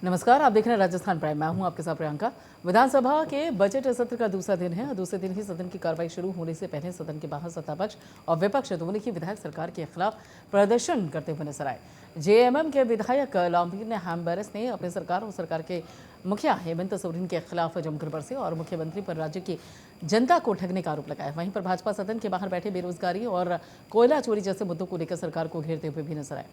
नमस्कार, आप देख रहे हैं राजस्थान प्राइम। मैं हूं आपके साथ प्रियंका। विधानसभा के बजट सत्र का दूसरा दिन है और दूसरे दिन ही सदन की कार्रवाई शुरू होने से पहले सदन के बाहर सत्तापक्ष और विपक्ष दोनों ही विधायक सरकार के खिलाफ प्रदर्शन करते हुए नजर आए। जेएमएम के विधायक लॉम्बीन हैम्बरस ने अपनी सरकार और सरकार के मुखिया हेमंत सोरेन के खिलाफ जमकर बरसे और मुख्यमंत्री पर राज्य की जनता को ठगने का आरोप लगाया। वहीं पर भाजपा सदन के बाहर बैठे बेरोजगारी और कोयला चोरी जैसे मुद्दों को लेकर सरकार को घेरते हुए भी नजर आए।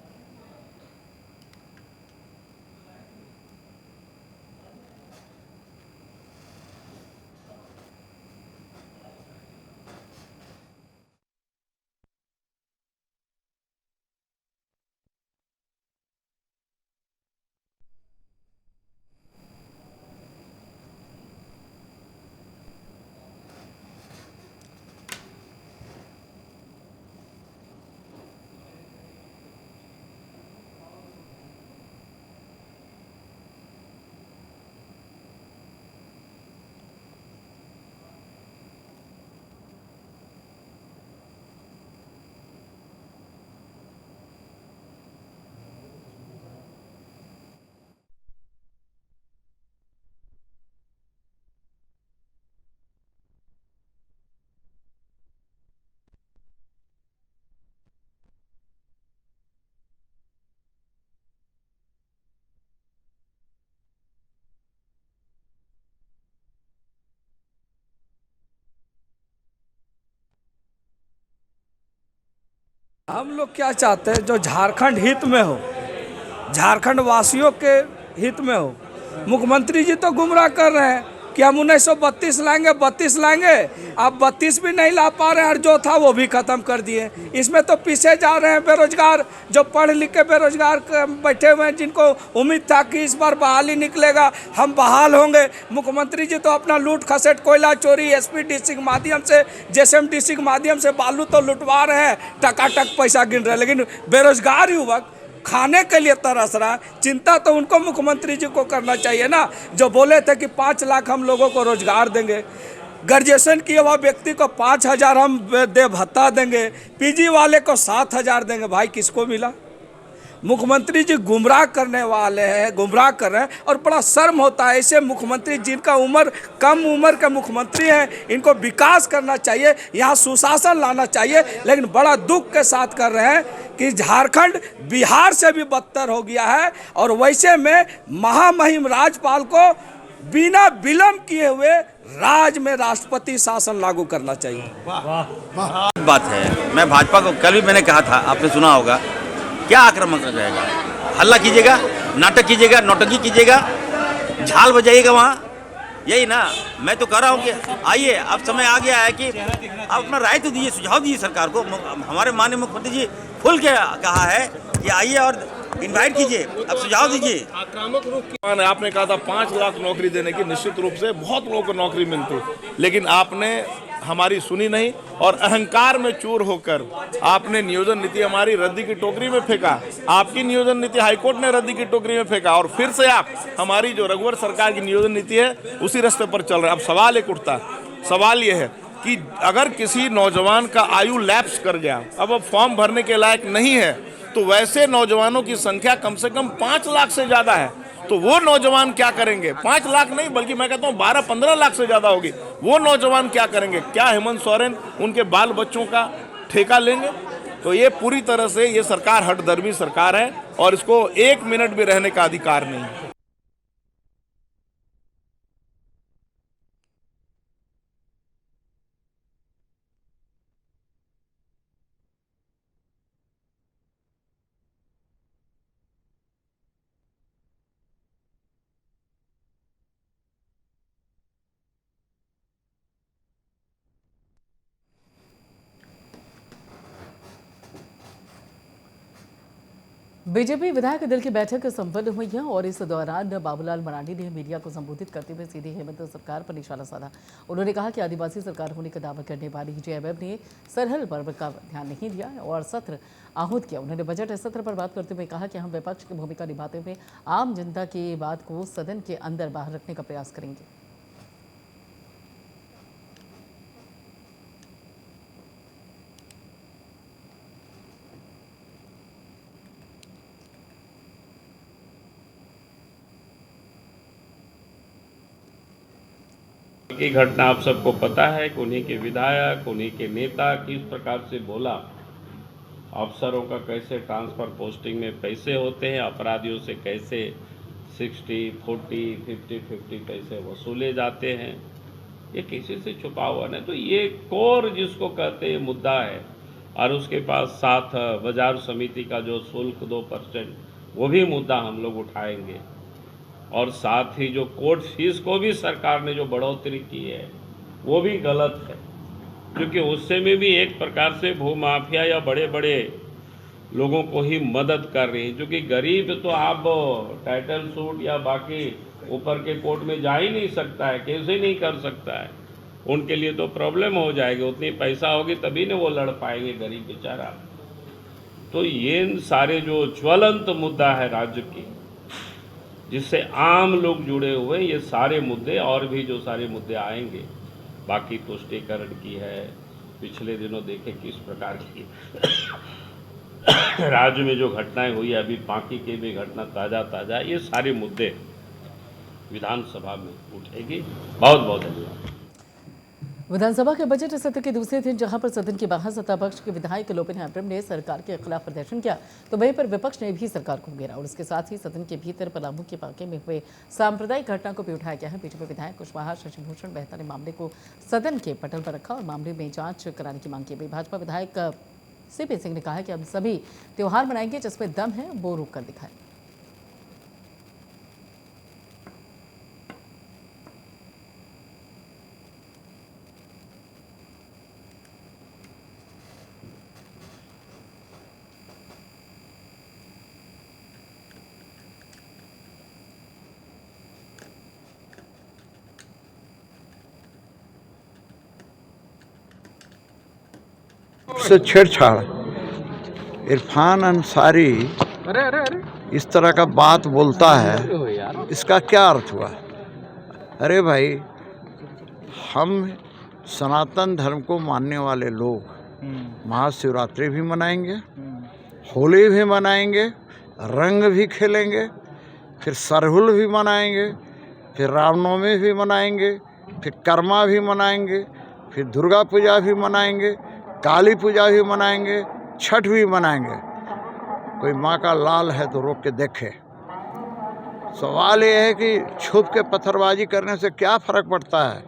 हम लोग क्या चाहते हैं, जो झारखंड हित में हो, झारखंड वासियों के हित में हो। मुख्यमंत्री जी तो गुमराह कर रहे हैं कि हम 1932 लाएंगे, 32 लाएंगे। आप 32 भी नहीं ला पा रहे हैं और जो था वो भी खत्म कर दिए। इसमें तो पीछे जा रहे हैं बेरोजगार, जो पढ़ लिख के बेरोजगार बैठे हुए हैं, जिनको उम्मीद था कि इस बार बहाली निकलेगा, हम बहाल होंगे। मुख्यमंत्री जी तो अपना लूट खसेट, कोयला चोरी, एसपीडीसी के माध्यम से, जेएसएमडीसी के माध्यम से बालू तो लुटवा रहे हैं, टकाटक पैसा गिन रहे हैं, लेकिन बेरोजगार युवक खाने के लिए तरस रहा है। चिंता तो उनको मुख्यमंत्री जी को करना चाहिए ना, जो बोले थे कि 5 लाख हम लोगों को रोजगार देंगे, ग्रेजुएशन किए हुआ व्यक्ति को 5,000 हम दे भत्ता देंगे, पीजी वाले को 7,000 देंगे। भाई किसको मिला? मुख्यमंत्री जी गुमराह करने वाले हैं, गुमराह कर रहे हैं। और बड़ा शर्म होता है ऐसे मुख्यमंत्री जिनका उम्र कम उम्र के मुख्यमंत्री हैं। इनको विकास करना चाहिए, यहाँ सुशासन लाना चाहिए, लेकिन बड़ा दुख के साथ कर रहे हैं कि झारखंड बिहार से भी बदतर हो गया है। और वैसे में महामहिम राज्यपाल को बिना विलंब किए हुए राज्य में राष्ट्रपति शासन लागू करना चाहिए। बात है, मैं भाजपा को कल भी मैंने कहा था, आपने सुना होगा, क्या आक्रामक रहेगा, हल्ला कीजिएगा, नाटक कीजिएगा, नौटंकी कीजिएगा, झाल बजाइएगा वहाँ, यही ना। मैं तो कह रहा हूँ कि आइए, अब समय आ गया है कि आप अपना राय तो दीजिए, सुझाव दीजिए सरकार को। हमारे माननीय मुख्यमंत्री जी खुल के कहा है कि आइए और इनवाइट कीजिए, अब सुझाव दीजिए। आक्रामक रूप आपने कहा था 5 लाख नौकरी देने की, निश्चित रूप से बहुत लोगों को नौकरी मिलती, लेकिन आपने हमारी सुनी नहीं और अहंकार में चूर होकर आपने नियोजन नीति हमारी रद्दी की टोकरी में फेंका। आपकी नियोजन नीति हाईकोर्ट ने रद्दी की टोकरी में फेंका और फिर से आप हमारी जो रघुवर सरकार की नियोजन नीति है उसी रास्ते पर चल रहे हैं। अब सवाल एक उठता, सवाल ये है कि अगर किसी नौजवान का आयु लैप्स कर गया, अब फॉर्म भरने के लायक नहीं है, तो वैसे नौजवानों की संख्या कम से कम 5 लाख से ज़्यादा है। तो वो नौजवान क्या करेंगे? 5 लाख नहीं, बल्कि मैं कहता हूँ 12-15 लाख से ज़्यादा होगी। वो नौजवान क्या करेंगे? क्या हेमंत सोरेन उनके बाल बच्चों का ठेका लेंगे? तो ये पूरी तरह से ये सरकार हठधर्मी सरकार है और इसको 1 मिनट भी रहने का अधिकार नहीं है। बीजेपी विधायक दल की बैठक संपन्न हुई है और इस दौरान बाबूलाल मरांडी ने मीडिया को संबोधित करते हुए सीधे हेमंत सरकार पर निशाना साधा। उन्होंने कहा कि आदिवासी सरकार होने का दावा करने वाली जेएमएम ने सरहल पर्व का ध्यान नहीं दिया और सत्र आहूत किया। उन्होंने बजट सत्र पर बात करते हुए कहा कि हम विपक्ष की भूमिका निभाते हुए आम जनता की बात को सदन के अंदर बाहर रखने का प्रयास करेंगे। की घटना आप सबको पता है कि उन्हीं के विधायक, उन्हीं के नेता किस प्रकार से बोला, अफसरों का कैसे ट्रांसफ़र पोस्टिंग में पैसे होते हैं, अपराधियों से कैसे 60, 40, 50 पैसे वसूले जाते हैं, ये किसी से छुपा हुआ नहीं। तो ये कोर जिसको कहते हैं मुद्दा है, और उसके पास साथ बाजार समिति का जो शुल्क 2% वो भी मुद्दा हम लोग उठाएंगे, और साथ ही जो कोर्ट फीस को भी सरकार ने जो बढ़ोतरी की है वो भी गलत है, क्योंकि उससे में भी एक प्रकार से भूमाफिया या बड़े बड़े लोगों को ही मदद कर रही है, क्योंकि गरीब तो आप टाइटल सूट या बाकी ऊपर के कोर्ट में जा ही नहीं सकता है, कैसे नहीं कर सकता है, उनके लिए तो प्रॉब्लम हो जाएगी, उतनी पैसा होगी तभी ना वो लड़ पाएंगे गरीब बेचारा। तो ये सारे जो ज्वलंत मुद्दा है राज्य की, जिससे आम लोग जुड़े हुए, ये सारे मुद्दे और भी जो सारे मुद्दे आएंगे, बाकी तुष्टीकरण की है, पिछले दिनों देखे किस प्रकार की राज्य में जो घटनाएं हुई, अभी बाकी के भी घटना ताज़ा, ये सारे मुद्दे विधानसभा में उठेगी। बहुत बहुत धन्यवाद। विधानसभा के बजट सत्र के दूसरे दिन जहां पर सदन के बाहर सत्ता पक्ष के विधायक लोपिन हेम्ब्रम ने सरकार के खिलाफ प्रदर्शन किया, तो वहीं पर विपक्ष ने भी सरकार को घेरा और इसके साथ ही सदन के भीतर पलामू के पाके में हुए सांप्रदायिक घटना को भी उठाया गया है। बीजेपी विधायक कुशवाहा शशिभूषण मेहता ने मामले को सदन के पटल पर रखा और मामले में जांच कराने की मांग की गई। भाजपा विधायक सीपी सिंह ने कहा कि हम सभी त्योहार मनाएंगे, जिसमें दम है वो रोक कर दिखाएं। से छेड़छाड़, इरफान अंसारी इस तरह का बात बोलता है, इसका क्या अर्थ हुआ? अरे भाई, हम सनातन धर्म को मानने वाले लोग महाशिवरात्रि भी मनाएंगे, होली भी मनाएंगे, रंग भी खेलेंगे, फिर सरहुल भी मनाएंगे, फिर रामनवमी भी मनाएंगे, फिर कर्मा भी मनाएंगे, फिर दुर्गा पूजा भी मनाएंगे, काली पूजा भी मनाएंगे, छठ भी मनाएंगे। कोई माँ का लाल है तो रोक के देखे। सवाल ये है कि छुप के पत्थरबाजी करने से क्या फ़र्क पड़ता है,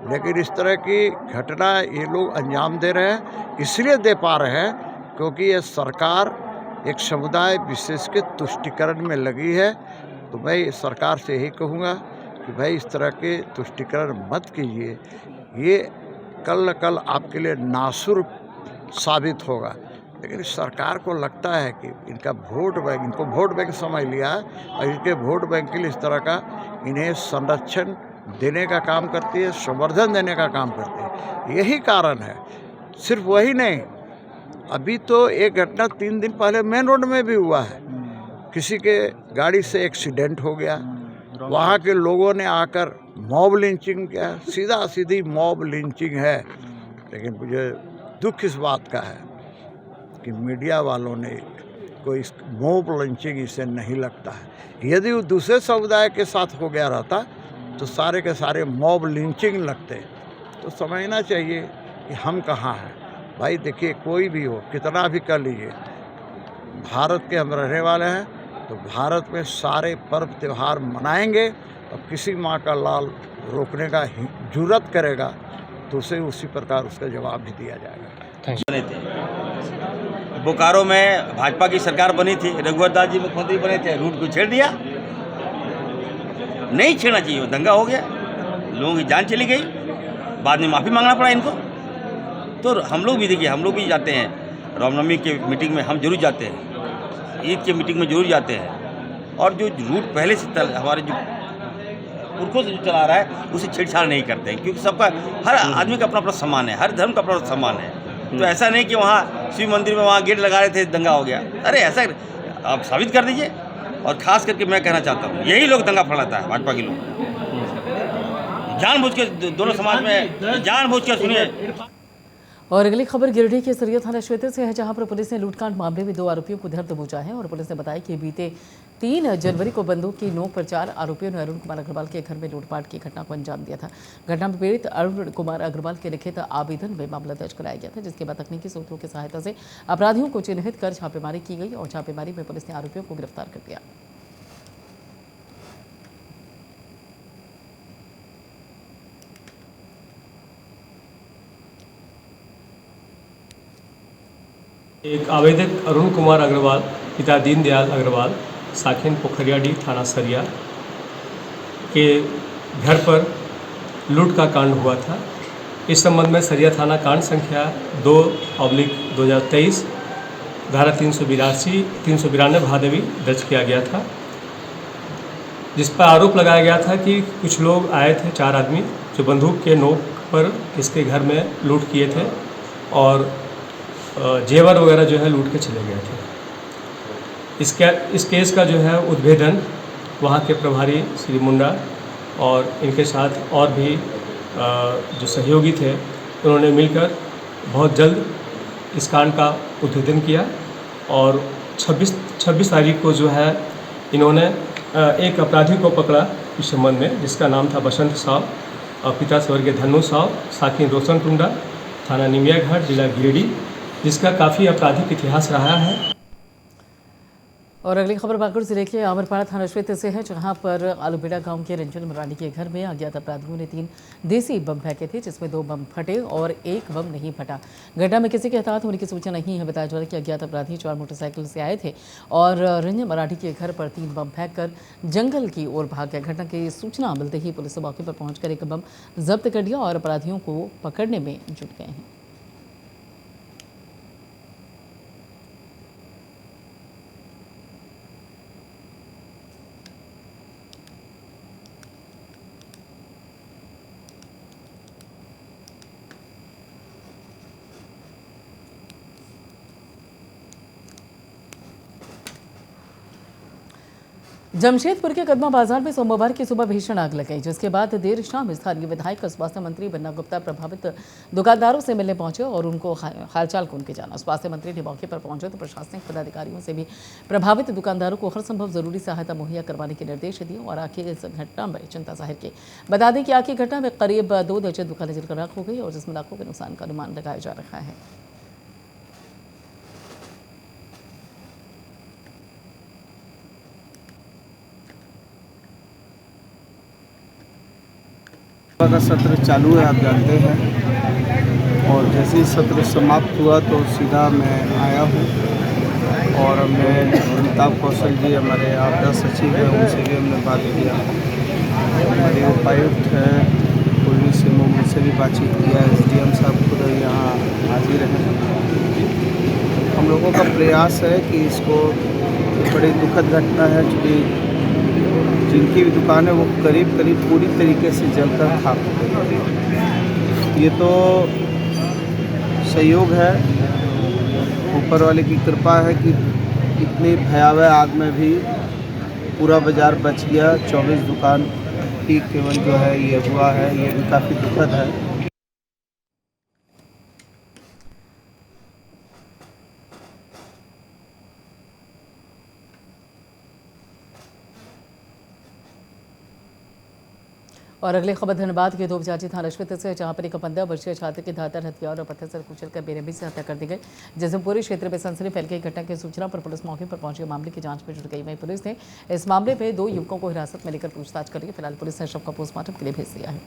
लेकिन इस तरह की घटना ये लोग अंजाम दे रहे हैं। इसलिए दे पा रहे हैं क्योंकि ये सरकार एक समुदाय विशेष के तुष्टीकरण में लगी है। तो मैं सरकार से यही कहूँगा कि भाई इस तरह के तुष्टीकरण मत कीजिए, ये कल न कल आपके लिए नासुर साबित होगा। लेकिन सरकार को लगता है कि इनको वोट बैंक समझ लिया है और इनके वोट बैंक के लिए इस तरह का इन्हें संरक्षण देने का काम करती है, संवर्धन देने का काम करती है। यही कारण है, सिर्फ वही नहीं। अभी तो एक घटना 3 दिन पहले मेन रोड में भी हुआ है, किसी के गाड़ी से एक्सीडेंट हो गया, वहाँ के लोगों ने आकर मॉब लिंचिंग किया, सीधा सीधी मॉब लिंचिंग है। लेकिन मुझे दुख इस बात का है कि मीडिया वालों ने कोई मॉब लिंचिंग इसे नहीं लगता है। यदि वो दूसरे समुदाय के साथ हो गया रहता तो सारे के सारे मॉब लिंचिंग लगते। तो समझना चाहिए कि हम कहाँ हैं। भाई देखिए, कोई भी हो, कितना भी कर लीजिए, भारत के हम रहने वाले हैं, तो भारत में सारे पर्व त्यौहार मनाएंगे। और किसी माँ का लाल रोकने का जुर्रत करेगा तो उसे उसी प्रकार उसका जवाब भी दिया जाएगा। बने थे बोकारो में, भाजपा की सरकार बनी थी, रघुवर दास जी मुख्यमंत्री बने थे, रूट को छेड़ दिया। नहीं छेड़ना चाहिए, दंगा हो गया, लोगों की जान चली गई, बाद में माफ़ी मांगना पड़ा इनको। तो हम लोग भी देखिए, हम लोग भी जाते हैं, रामनवमी के मीटिंग में हम जरूर जाते हैं, ईद के मीटिंग में जरूर जाते हैं। और जो रूट पहले से हमारे जो पुरखों से जो चला रहा है उसे छेड़छाड़ नहीं करते हैं, क्योंकि सबका, हर आदमी का अपना अपना सम्मान है, हर धर्म का अपना सम्मान है। तो ऐसा नहीं कि वहाँ शिव मंदिर में वहाँ गेट लगा रहे थे, दंगा हो गया। अरे ऐसा आप साबित कर दीजिए। और ख़ास करके मैं कहना चाहता हूँ, यही लोग दंगा फैलाता है, भाजपा के लोग जानबूझ के, दोनों समाज में जानबूझ के। सुनिए, और अगली खबर गिरिडीह के सरिया थाना क्षेत्र से है, जहां पर पुलिस ने लूटकांड मामले में 2 आरोपियों को धर दबोचा है। और पुलिस ने बताया कि बीते 3 जनवरी को बंदूक की नोक पर 4 आरोपियों ने अरुण कुमार अग्रवाल के घर में लूटपाट की घटना को अंजाम दिया था। घटना में पीड़ित अरुण कुमार अग्रवाल के लिखित आवेदन में मामला दर्ज कराया गया था, जिसके बाद तकनीकी सूत्रों की सहायता से अपराधियों को चिन्हित कर छापेमारी की गई और छापेमारी में पुलिस ने आरोपियों को गिरफ्तार कर लिया। एक आवेदक अरुण कुमार अग्रवाल पिता दीनदयाल अग्रवाल साखिन पोखरियाडीह थाना सरिया के घर पर लूट का कांड हुआ था। इस संबंध में सरिया थाना कांड संख्या 2/2023 धारा 392 भादवी दर्ज किया गया था, जिस पर आरोप लगाया गया था कि कुछ लोग आए थे, 4 आदमी, जो बंदूक के नोक पर इसके घर में लूट किए थे और जेवर वगैरह जो है लूट के चले गए थे। इस केस का जो है उद्भेदन वहाँ के प्रभारी श्री मुंडा और इनके साथ और भी जो सहयोगी थे, उन्होंने मिलकर बहुत जल्द इस कांड का उद्भेदन किया और 26 तारीख को जो है इन्होंने एक अपराधी को पकड़ा इस संबंध में, जिसका नाम था बसंत साव और पिता स्वर्गीय धनु साव, साकिन रोशन टुंडा, थाना निमिया घाट, जिला गिरिडीह, जिसका काफ़ी आपराधिक इतिहास रहा है। और अगली खबर बांकुड़ जिले के आमरपाड़ा थाना क्षेत्र से है, जहां पर आलूबेड़ा गांव के रंजन मरानी के घर में अज्ञात अपराधियों ने 3 देसी बम फेंके थे, जिसमें 2 बम फटे और 1 बम नहीं फटा। घटना में किसी के हताहत होने की सूचना नहीं है। बताया जा रहा है कि अज्ञात अपराधी 4 मोटरसाइकिल से आए थे और रंजन मराठी के घर पर 3 बम फेंककर जंगल की ओर भाग गए। घटना की सूचना मिलते ही पुलिस मौके पर पहुंचकर 1 बम जब्त कर लिया और अपराधियों को पकड़ने में जुट गए हैं। जमशेदपुर के कदमा बाजार में सोमवार की सुबह भीषण आग लग गई, जिसके बाद देर शाम स्थानीय विधायक और स्वास्थ्य मंत्री बन्ना गुप्ता प्रभावित दुकानदारों से मिलने पहुंचे और उनको हालचाल को उनके जाना। स्वास्थ्य मंत्री ने मौके पर पहुंचे तो प्रशासनिक पदाधिकारियों से भी प्रभावित दुकानदारों को हर संभव जरूरी सहायता मुहैया करवाने के निर्देश दिए और आग की इस घटना में चिंता जाहिर की। बता दें कि आग की घटना में करीब 2 दर्जन दुकानें जलकर राख हो गई और जिसमें लाखों के नुकसान का अनुमान लगाया जा रहा है। का सत्र चालू है, आप जानते हैं, और जैसे ही सत्र समाप्त हुआ तो सीधा मैं आया हूँ और मैं अमिताभ कौशल जी हमारे आपदा सचिव हैं, उनसे भी हमने बात किया। हमारे उपायुक्त हैं पूर्वी सिंहभूम, उनसे भी बातचीत किया। SDM साहब खुद यहाँ हाजिर हैं। हम लोगों का प्रयास है कि इसको बड़ी दुखद घटना है, क्योंकि जिनकी भी दुकान है वो करीब पूरी तरीके से जलकर खाक हो गई। ये तो सहयोग है, ऊपर वाले की कृपा है कि इतनी भयावह आग में भी पूरा बाज़ार बच गया। 24 दुकान की केवल जो है ये हुआ है, ये भी काफ़ी दुखद है। और अगली खबर धनबाद के धोबजाजी थाना क्षेत्र से, जहां पर एक 15 वर्षीय छात्र की धारदार हथियार और पत्थर से कुचलकर बेरहमी से हत्या कर दी गई, जिसमें पूरे क्षेत्र में सनसनी फैल गई। घटना की सूचना पर पुलिस मौके पर पहुंची मामले की जांच में जुट गई। वहीं पुलिस ने इस मामले में 2 युवकों को हिरासत में लेकर पूछताछ कर रही है। फिलहाल पुलिस ने शव का पोस्टमार्टम के लिए भेज दिया है।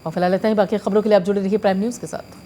और फिलहाल इतना ही। बाकी खबरों के लिए आप जुड़े रहिए प्राइम न्यूज़ के साथ।